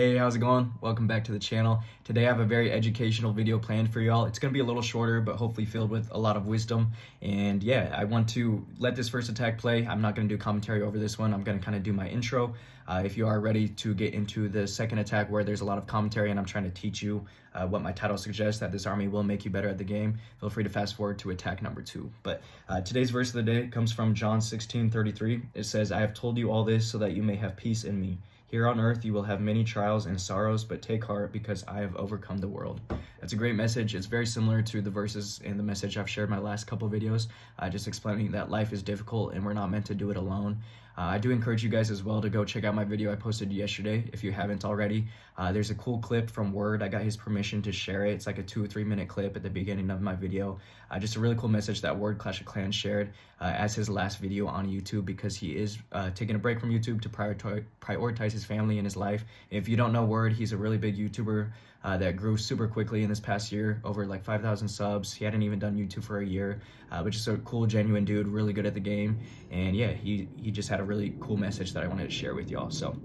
Hey, how's it going? Welcome back to the channel. Today I have a very educational video planned for y'all. It's going to be a little shorter, but hopefully filled with a lot of wisdom. And yeah, I want to let this first attack play. I'm not going to do commentary over this one. I'm going to kind of do my intro. If you are ready to get into the second attack where there's a lot of commentary and I'm trying to teach you what my title suggests, that this army will make you better at the game, feel free to fast forward to attack number 2. But today's verse of the day comes from John 16:33. It says, "I have told you all this so that you may have peace in me. Here on earth you will have many trials and sorrows, but take heart because I have overcome the world." That's a great message. It's very similar to the verses and the message I've shared in my last couple videos, just explaining that life is difficult and we're not meant to do it alone. I do encourage you guys as well to go check out my video I posted yesterday if you haven't already. There's a cool clip from Word. I got his permission to share it. It's like a 2 or 3 minute clip at the beginning of my video. Just a really cool message that Word Clash of Clans shared as his last video on YouTube, because he is taking a break from YouTube to prioritize his family and his life. If you don't know Word, he's a really big YouTuber that grew super quickly in this past year, over like 5,000 subs. He hadn't even done YouTube for a year, but just a cool, genuine dude, really good at the game. And yeah, he just had a really cool message that I wanted to share with y'all. So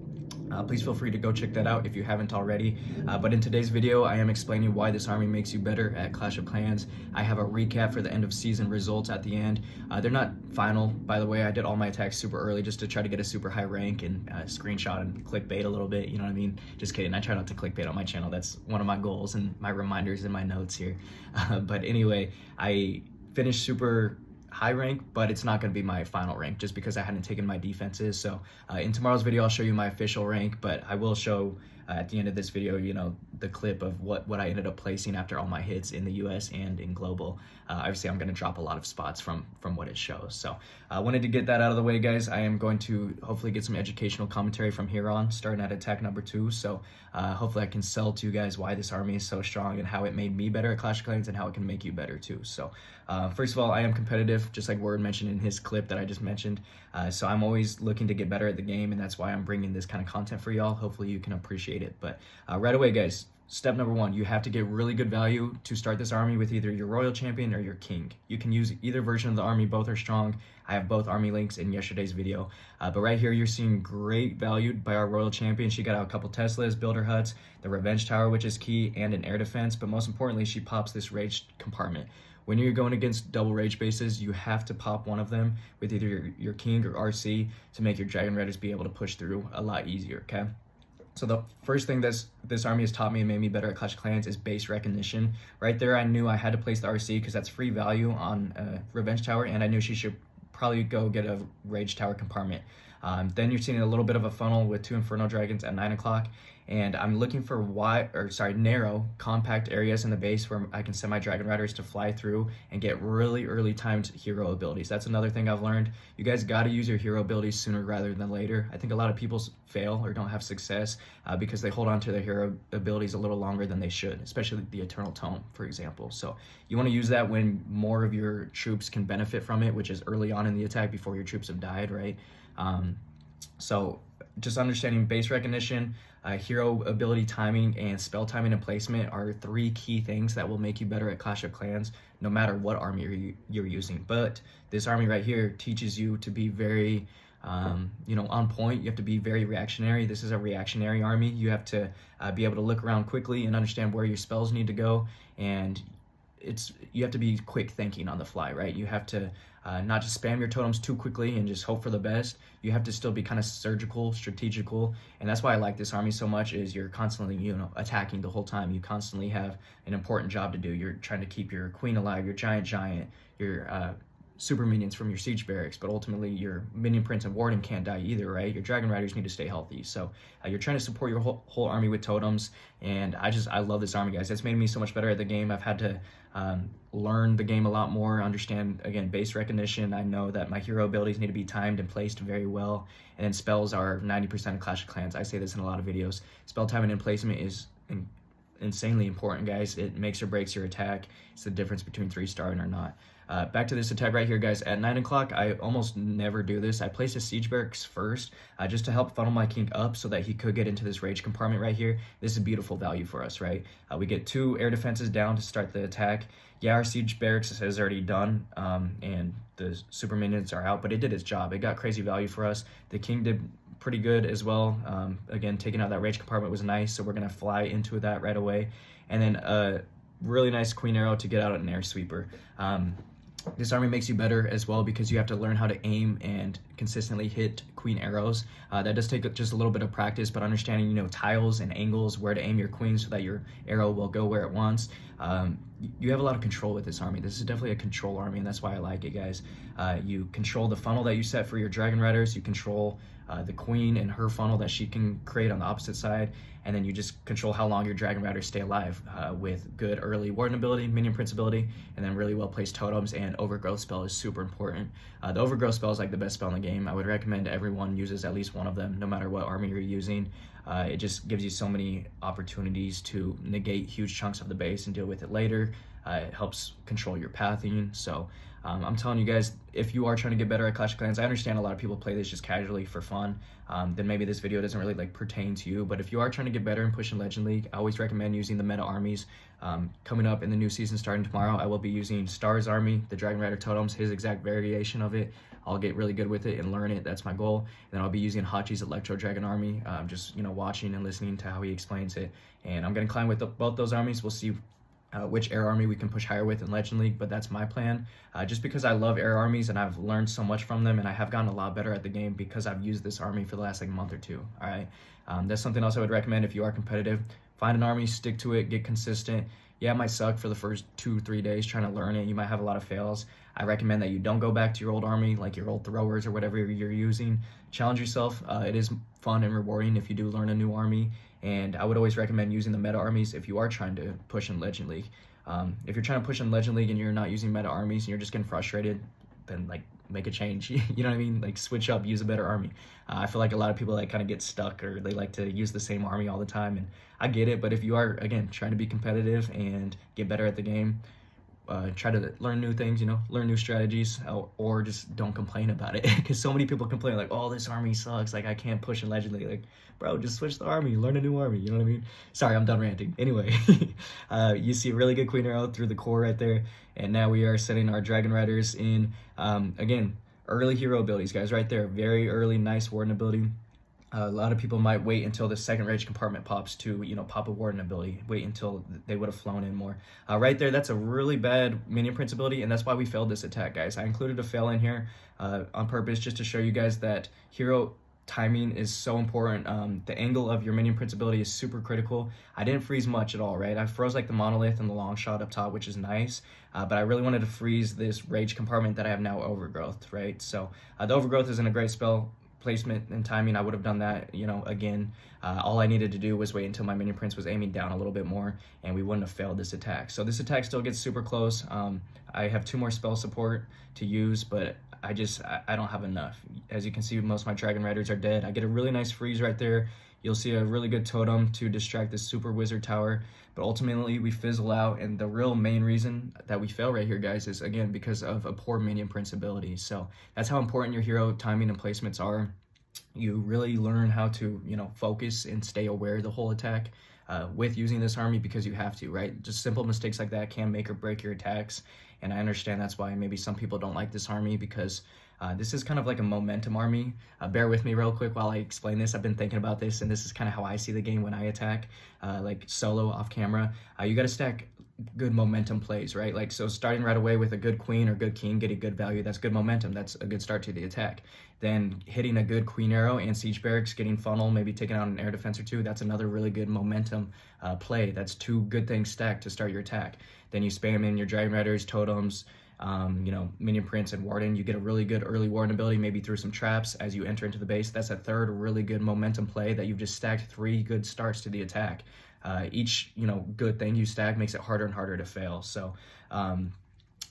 please feel free to go check that out if you haven't already. But in today's video, I am explaining why this army makes you better at Clash of Clans. I have a recap for the end of season results at the end. They're not final, by the way. I did all my attacks super early just to try to get a super high rank and screenshot and clickbait a little bit, you know what I mean? Just kidding, I try not to clickbait on my channel. That's one of my goals and my reminders in my notes here. But anyway, I finished super high rank, but it's not going to be my final rank just because I hadn't taken my defenses. So in tomorrow's video I'll show you my official rank, but I will show at the end of this video, you know, the clip of what I ended up placing after all my hits in the US and in global. Obviously I'm going to drop a lot of spots from what it shows. So I wanted to get that out of the way, guys. I am going to hopefully get some educational commentary from here on, starting at attack number 2. So hopefully I can sell to you guys why this army is so strong and how it made me better at Clash of Clans and how it can make you better too. So first of all, I am competitive, just like Word mentioned in his clip that I just mentioned. So I'm always looking to get better at the game, and that's why I'm bringing this kind of content for y'all. Hopefully you can appreciate it. But right away, guys, step number 1, you have to get really good value to start this army with either your royal champion or your king. You can use either version of the army, both are strong. I have both army links in yesterday's video. But right here, you're seeing great value by our royal champion. She got out a couple Teslas, builder huts, the revenge tower, which is key, and an air defense. But most importantly, she pops this rage compartment. When you're going against double rage bases, you have to pop one of them with either your king or RC to make your Dragon Raiders be able to push through a lot easier, okay? So the first thing this army has taught me and made me better at Clash of Clans is base recognition. Right there, I knew I had to place the RC because that's free value on Revenge Tower, and I knew she should probably go get a Rage Tower compartment. Then you're seeing a little bit of a funnel with 2 Inferno Dragons at 9 o'clock, and I'm looking for narrow, compact areas in the base where I can send my Dragon Riders to fly through and get really early timed hero abilities. That's another thing I've learned. You guys got to use your hero abilities sooner rather than later. I think a lot of people fail or don't have success because they hold on to their hero abilities a little longer than they should, especially the Eternal Tome, for example. So you want to use that when more of your troops can benefit from it, which is early on in the attack before your troops have died, right? So just understanding base recognition, hero ability timing, and spell timing and placement are 3 key things that will make you better at Clash of Clans no matter what army you're using. But this army right here teaches you to be very on point. You have to be very reactionary. This is a reactionary army. You have to be able to look around quickly and understand where your spells need to go, and you have to be quick thinking on the fly, right? You have to not just spam your totems too quickly and just hope for the best. You have to still be kind of surgical, strategical, and that's why I like this army so much. Is you're constantly attacking the whole time. You constantly have an important job to do. You're trying to keep your queen alive, your giant, your super minions from your siege barracks, but ultimately your minion prince and warden can't die either, right? Your Dragon Riders need to stay healthy. So you're trying to support your whole army with totems, and I love this army, guys. It's made me so much better at the game. I've had to learn the game a lot more, understand, again, base recognition. I know that my hero abilities need to be timed and placed very well, and then spells are 90% of Clash of Clans. I say this in a lot of videos. Spell timing and placement is insanely important, guys. It makes or breaks your attack. It's the difference between 3-star and or not. Back to this attack right here, guys. At 9 o'clock, I almost never do this. I place a siege barracks first just to help funnel my king up so that he could get into this rage compartment right here. This is beautiful value for us, right? We get 2 air defenses down to start the attack. Yeah, our siege barracks is already done, and the super minions are out, but it did its job. It got crazy value for us. The king did pretty good as well. Again, taking out that rage compartment was nice, so we're gonna fly into that right away. And then a really nice queen arrow to get out an air sweeper. This army makes you better as well because you have to learn how to aim and consistently hit queen arrows. That does take just a little bit of practice, but understanding, you know, tiles and angles, where to aim your queen so that your arrow will go where it wants. You have a lot of control with this army. This is definitely a control army, and that's why I like it, guys. You control the funnel that you set for your dragon riders. You control the queen and her funnel that she can create on the opposite side, and then you just control how long your dragon riders stay alive with good early warden ability, minion prince ability, and then really well placed totems. And overgrowth spell is super important. The overgrowth spell is like the best spell in the game. I would recommend everyone uses at least one of them, no matter what army you're using. It just gives you so many opportunities to negate huge chunks of the base and deal with it later. It helps control your pathing. So I'm telling you guys, if you are trying to get better at Clash of Clans, I understand a lot of people play this just casually for fun. Then maybe this video doesn't really like pertain to you. But if you are trying to get better and push in Legend League, I always recommend using the meta armies. Coming up in the new season starting tomorrow, I will be using Star's army, the Dragon Rider totems, his exact variation of it. I'll get really good with it and learn it. That's my goal. And then I'll be using Hachi's Electro Dragon army, just, you know, watching and listening to how he explains it. And I'm going to climb with both those armies. We'll see which air army we can push higher with in Legend League, but that's my plan. Just because I love air armies and I've learned so much from them, and I have gotten a lot better at the game because I've used this army for the last like month or two. All right, that's something else I would recommend if you are competitive. Find an army, stick to it, get consistent. Yeah, it might suck for the first 2-3 days trying to learn it. You might have a lot of fails. I recommend that you don't go back to your old army, like your old throwers or whatever you're using. Challenge yourself. It is fun and rewarding if you do learn a new army. And I would always recommend using the meta armies if you are trying to push in Legend League. If you're trying to push in Legend League and you're not using meta armies and you're just getting frustrated, then like make a change. You know what I mean? Like switch up, use a better army. I feel like a lot of people like kind of get stuck, or they like to use the same army all the time, and I get it. But if you are, again, trying to be competitive and get better at the game, try to learn new things, you know, learn new strategies, or just don't complain about it. Because so many people complain like, oh, this army sucks, like I can't push in Legend League. Like, bro, just switch the army, learn a new army, you know what I mean? Sorry, I'm done ranting. Anyway, you see a really good queen arrow through the core right there, and now we are setting our dragon riders in, again, early hero abilities, guys, right there. Very early, nice warden ability. A lot of people might wait until the second rage compartment pops to, you know, pop a warden ability. Wait until they would have flown in more. Right there, that's a really bad minion prince ability, and that's why we failed this attack, guys. I included a fail in here on purpose just to show you guys that hero timing is so important. The angle of your minion prince ability is super critical. I didn't freeze much at all, right? I froze like the monolith and the long shot up top, which is nice, but I really wanted to freeze this rage compartment that I have now overgrowth, right? So the overgrowth isn't a great spell. Placement and timing, I would have done that, you know, again. All I needed to do was wait until my minion prince was aiming down a little bit more, and we wouldn't have failed this attack. So this attack still gets super close. I have 2 more spell support to use, but I don't have enough. As you can see, most of my dragon riders are dead. I get a really nice freeze right there. You'll see a really good totem to distract this super wizard tower, but ultimately we fizzle out, and the real main reason that we fail right here, guys, is again because of a poor minion prince ability. So that's how important your hero timing and placements are. You really learn how to, you know, focus and stay aware the whole attack with using this army, because you have to, right? Just simple mistakes like that can make or break your attacks, and I understand that's why maybe some people don't like this army, because this is kind of like a momentum army. Bear with me real quick while I explain this. I've been thinking about this, and this is kind of how I see the game when I attack, like solo off camera. You got to stack good momentum plays, right? Like, so starting right away with a good queen or good king, getting good value, that's good momentum. That's a good start to the attack. Then hitting a good queen arrow and siege barracks, getting funnel, maybe taking out an air defense or 2, that's another really good momentum play. That's 2 good things stacked to start your attack. Then you spam in your dragon riders, totems, you know, minion prince and warden. You get a really good early warden ability, maybe through some traps as you enter into the base. That's a 3rd really good momentum play that you've just stacked 3 good starts to the attack. Each, you know, good thing you stack makes it harder and harder to fail. So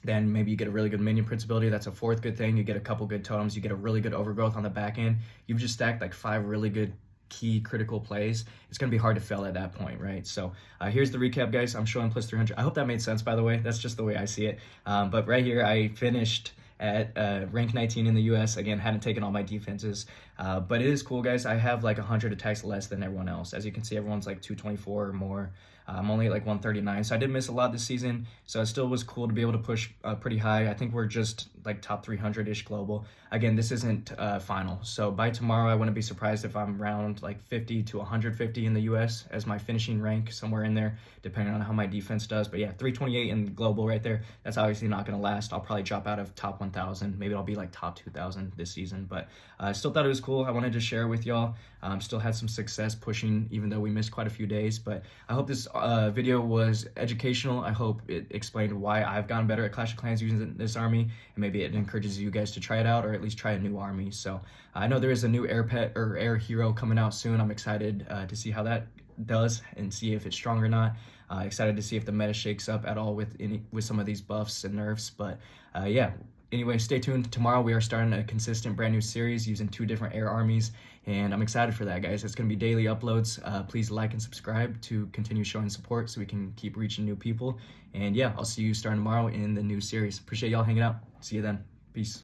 then maybe you get a really good minion prince ability. That's a 4th good thing. You get a couple good totems. You get a really good overgrowth on the back end. You've just stacked like 5 really good key critical plays. It's going to be hard to fail at that point, right? So here's the recap, guys. I'm showing plus 300. I hope that made sense, by the way. That's just the way I see it. But right here, I finished at rank 19 in the US. Again, hadn't taken all my defenses. But it is cool, guys. I have like 100 attacks less than everyone else. As you can see, everyone's like 224 or more. I'm only at like 139, so I did miss a lot this season. So it still was cool to be able to push pretty high. I think we're just like top 300-ish global. Again, this isn't final. So by tomorrow, I wouldn't be surprised if I'm around like 50 to 150 in the US as my finishing rank, somewhere in there, depending on how my defense does. But yeah, 328 in global right there. That's obviously not going to last. I'll probably drop out of top 1,000. Maybe I'll be like top 2,000 this season. But I still thought it was cool. I wanted to share with y'all. Still had some success pushing, even though we missed quite a few days. But I hope this video was educational. I hope it explained why I've gotten better at Clash of Clans using this army, and maybe it encourages you guys to try it out, or at least try a new army. So I know there is a new air pet or air hero coming out soon. I'm excited to see how that does and see if it's strong or not. Excited to see if the meta shakes up at all with some of these buffs and nerfs. But yeah. Anyway, stay tuned. Tomorrow we are starting a consistent brand new series using 2 different air armies, and I'm excited for that, guys. It's going to be daily uploads. Please like and subscribe to continue showing support so we can keep reaching new people. And yeah, I'll see you starting tomorrow in the new series. Appreciate y'all hanging out. See you then. Peace.